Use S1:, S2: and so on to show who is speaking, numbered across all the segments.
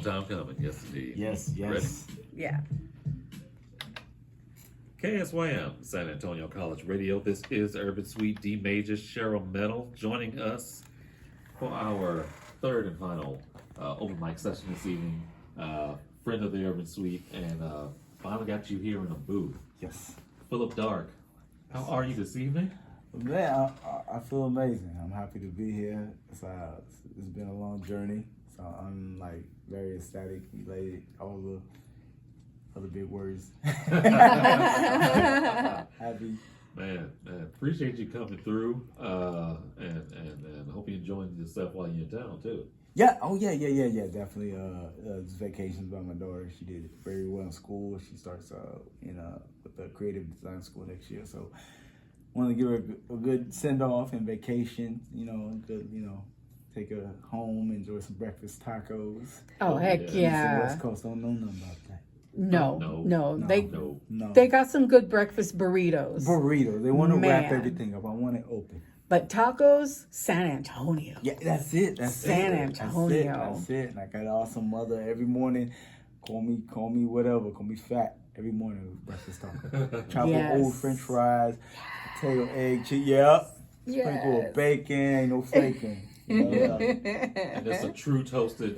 S1: Long time coming. Yes, indeed.
S2: Yes.
S3: Yeah.
S1: KSYM, San Antonio College Radio. This is Urban Suite. D Major Cheryl Metal joining us for our third and final open mic session this evening. Friend of the Urban Suite, and finally got you here in the booth.
S2: Yes.
S1: Phillip Dark, how are you this evening?
S2: Man, I feel amazing. I'm happy to be here. It's been a long journey, so I'm like very ecstatic, elated, all the other big words. Happy.
S1: Man, appreciate you coming through, and hope you're enjoying yourself while you're in town too.
S2: Yeah. Oh yeah. Definitely. It's vacations by my daughter. She did very well in school. She starts with the creative design school next year. So wanted to give her a good send off and vacation. Take her home, enjoy some breakfast tacos.
S3: Oh, heck
S2: The
S3: yeah.
S2: West Coast don't know nothing about that.
S3: No.
S1: No.
S3: They got some good breakfast burritos.
S2: Burritos. They want to wrap
S3: Man.
S2: everything up. I want it open.
S3: But tacos, San Antonio.
S2: Yeah, that's it.
S3: San Antonio.
S2: That's it. And I got an awesome mother every morning. Call me whatever. Call me fat every morning with breakfast taco. Chop up old French fries, potato, egg, cheese. Yep. Sprinkle of bacon. Ain't no faking.
S1: And it's a true toasted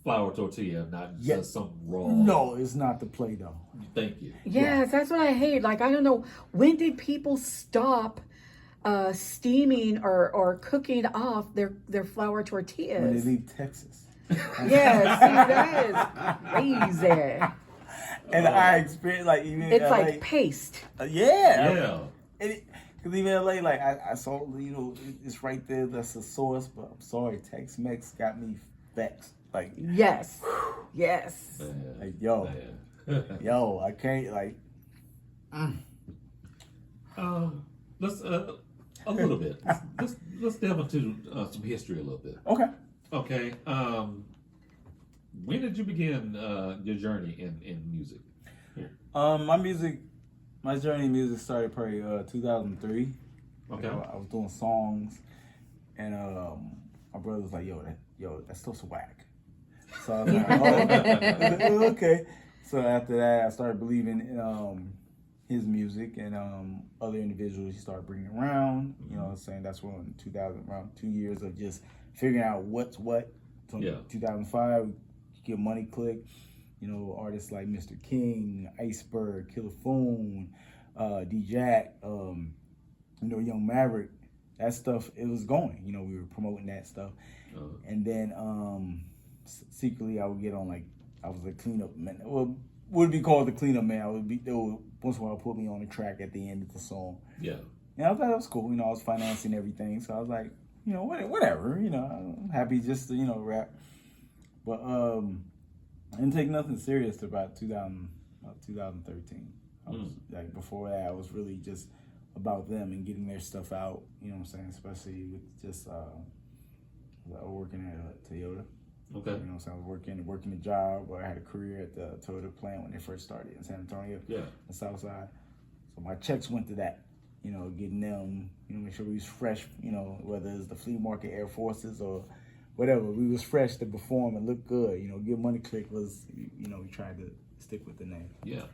S1: flour tortilla, not just some raw.
S2: No, it's not the play though.
S1: Thank you.
S3: Yes, that's what I hate. Like, I don't know, when did people stop steaming or cooking off their flour tortillas?
S2: When they leave Texas.
S3: Yeah, see, that is crazy.
S2: And I experienced like even
S3: It's
S2: LA,
S3: like paste.
S1: Yeah.
S2: Because even LA, like I saw, it's right there. That's the source. But I'm sorry, Tex-Mex got me vexed. Like
S3: Yes. Yes.
S1: Man.
S2: like yo,
S1: Man.
S2: yo, I can't like.
S1: Let's a little bit. Let's delve into some history a little bit.
S2: Okay.
S1: When did you begin your journey in music? Here.
S2: My journey in music started probably 2003.
S1: Okay.
S2: I was doing songs, and my brother was like, "Yo, that's still swag." So I was like, "Oh, okay." So after that, I started believing in his music and other individuals he started bringing around. You know what I'm saying? That's when around 2 years of just figuring out what's what. So 2005, get Money Click. Artists like Mr. King, Iceberg, Killer Foon, D-Jack, Young Maverick. That stuff, it was going. We were promoting that stuff. And then secretly I would get on I was a cleanup man. Well, would be called the cleanup man. They would once in a while put me on the track at the end of the song.
S1: Yeah.
S2: And I thought that was cool. I was financing everything. So I was like, whatever. I'm happy just to, rap. But I didn't take nothing serious till about 2013. I was like, before that, I was really just about them and getting their stuff out. You know what I'm saying? Especially with just working at Toyota.
S1: Okay.
S2: You know what I'm saying? I was working a job where I had a career at the Toyota plant when they first started in San Antonio.
S1: Yeah.
S2: The South Side. So my checks went to that. Getting them, make sure we was fresh, whether it's the flea market Air Forces or whatever. We was fresh to perform and look good. Get Money Click was, we tried to stick with the name.
S1: Yeah.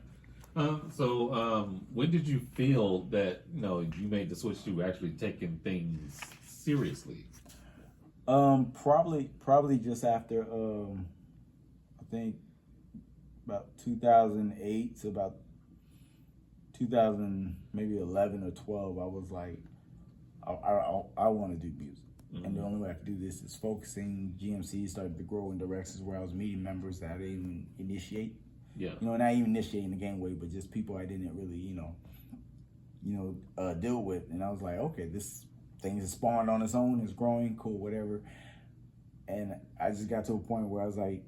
S1: So when did you feel that, you made the switch to actually taking things seriously?
S2: Probably just after, I think about 2008 to about 2000, maybe 11 or 12, I was like, I want to do music. Mm-hmm. And the only way I could do this is focusing. GMC started to grow in directions where I was meeting members that I didn't even initiate.
S1: Yeah.
S2: Not even initiating the game way, but just people I didn't really, deal with. And I was like, okay, this thing is spawned on its own, it's growing, cool, whatever. And I just got to a point where I was like,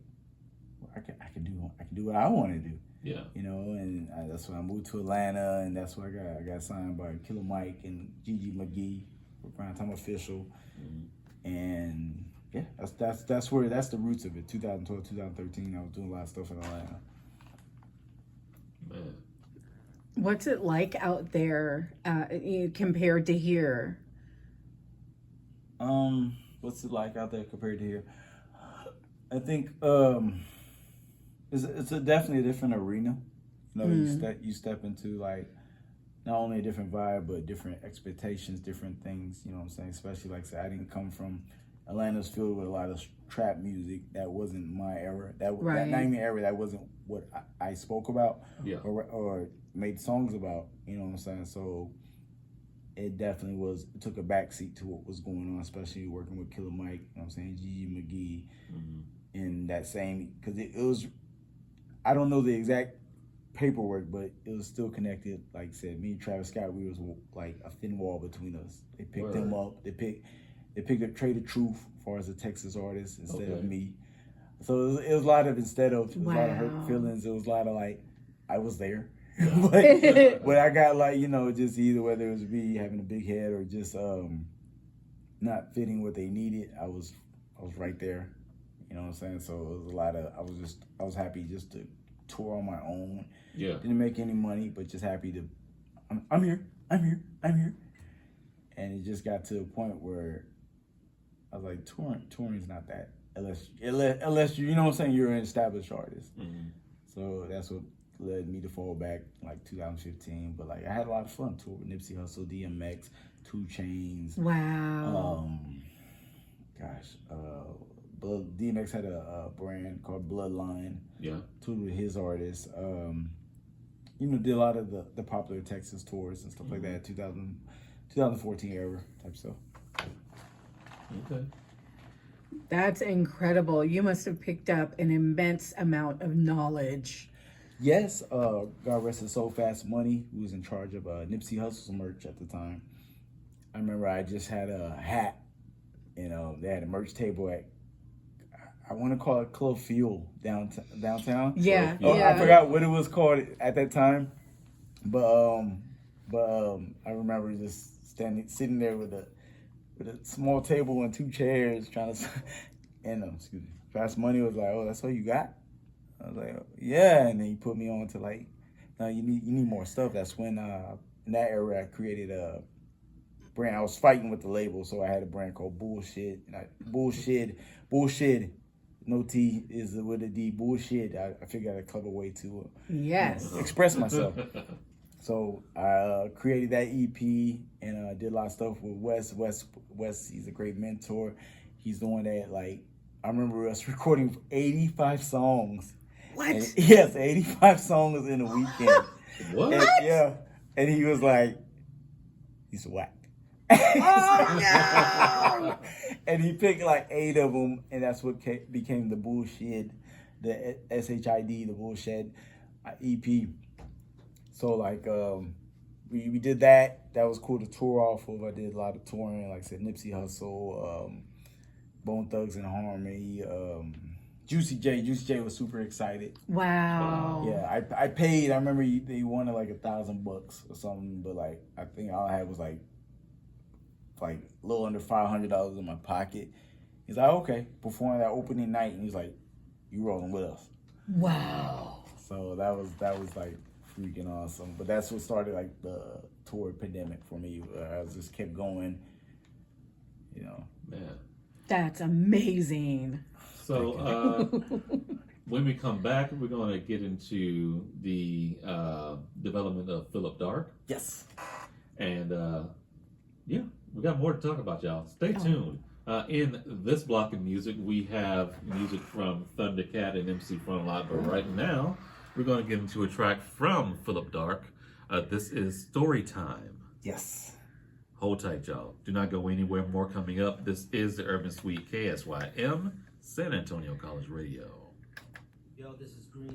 S2: I can do what I want to do.
S1: Yeah.
S2: And that's when I moved to Atlanta, and that's where I got signed by Killer Mike and Gigi McGee for Prime Time Official. Mm-hmm. And yeah, that's the roots of it. 2012, 2013, I was doing a lot of stuff in Atlanta.
S1: Man.
S3: What's it like out there compared to here?
S2: What's it like out there compared to here? I think it's definitely a different arena. You know, you step into like not only a different vibe, but different expectations, different things. You know what I'm saying? Especially like I said, I didn't come from Atlanta's filled with a lot of trap music. That wasn't my era. That not even era. That wasn't what I spoke about or made songs about. You know what I'm saying? So it definitely was. It took a backseat to what was going on, especially working with Killer Mike. You know what I'm saying? Gigi McGee, in that same, because it was. I don't know the exact paperwork, but it was still connected. Like I said, me and Travis Scott, we was like a thin wall between us. They picked him up. They picked up Trey the Truth as far as a Texas artist instead of me. So it was a lot of instead of. It was a lot of hurt feelings. It was a lot of like, I was there. but I got like, you know, just either whether it was me having a big head or just not fitting what they needed, I was right there. You know what I'm saying? So it was a lot of I was happy just to tour on my own.
S1: Yeah. Didn't
S2: make any money, but just happy to I'm here. And it just got to a point where I was like, touring's not that unless you know what I'm saying, you're an established artist. So that's what led me to fall back like 2015. But like I had a lot of fun touring with Nipsey Hussle, DMX, 2 Chainz.
S3: Wow.
S2: DMX had a brand called Bloodline. Yeah. Toured with his artists. You know, did a lot of the popular Texas tours and stuff like that. 2014 era type stuff.
S1: Okay.
S3: That's incredible. You must have picked up an immense amount of knowledge.
S2: Yes, God rest his soul, Fast Money, who was in charge of Nipsey Hussle's merch at the time. I remember I just had a hat, you know, they had a merch table at, I want to call it Club Phill downtown.
S3: Yeah,
S2: I forgot what it was called at that time, but I remember just sitting there with a small table and 2 chairs trying to, and excuse me, Fast Money was like, "Oh, that's all you got?" I was like, "Yeah," and then he put me on to like, "No, you need more stuff." That's when in that era I created a brand. I was fighting with the label, so I had a brand called Bullshit. Bullshit. No T is with a D. Bullshit. I figured out a clever way to express myself. So I created that EP and did a lot of stuff with Wes. Wes, he's a great mentor. He's the one that, like, I remember us recording 85 songs.
S3: What?
S2: Yes, 85 songs in a weekend.
S1: What?
S2: And he was like, he's whack.
S3: Oh, no!
S2: And he picked like 8 of them, and that's what became the Bullshit, the SHID, the Bullshit EP. So like we did that. That was cool to tour off of. I did a lot of touring, like I said, Nipsey Hussle, Bone Thugs and Harmony, Juicy J was super excited.
S3: Wow.
S2: Yeah, I paid. I remember they wanted like $1,000 or something, but like I think all I had was like a little under $500 in my pocket. He's like, okay, perform that opening night, and he's like, you rolling with us.
S3: Wow.
S2: So that was like freaking awesome. But that's what started like the tour pandemic for me. I just kept going, you know.
S1: Man.
S3: That's amazing.
S1: So when we come back, we're going to get into the development of Phillip Dark.
S2: Yes.
S1: And we got more to talk about, y'all. Stay tuned. In this block of music, we have music from Thundercat and MC Frontlot, but right now, we're going to get into a track from Phillip Dark. This is Story Time.
S2: Yes.
S1: Hold tight, y'all. Do not go anywhere. More coming up. This is the Urban Suite KSYM, San Antonio College Radio.
S4: Yo, this is Green.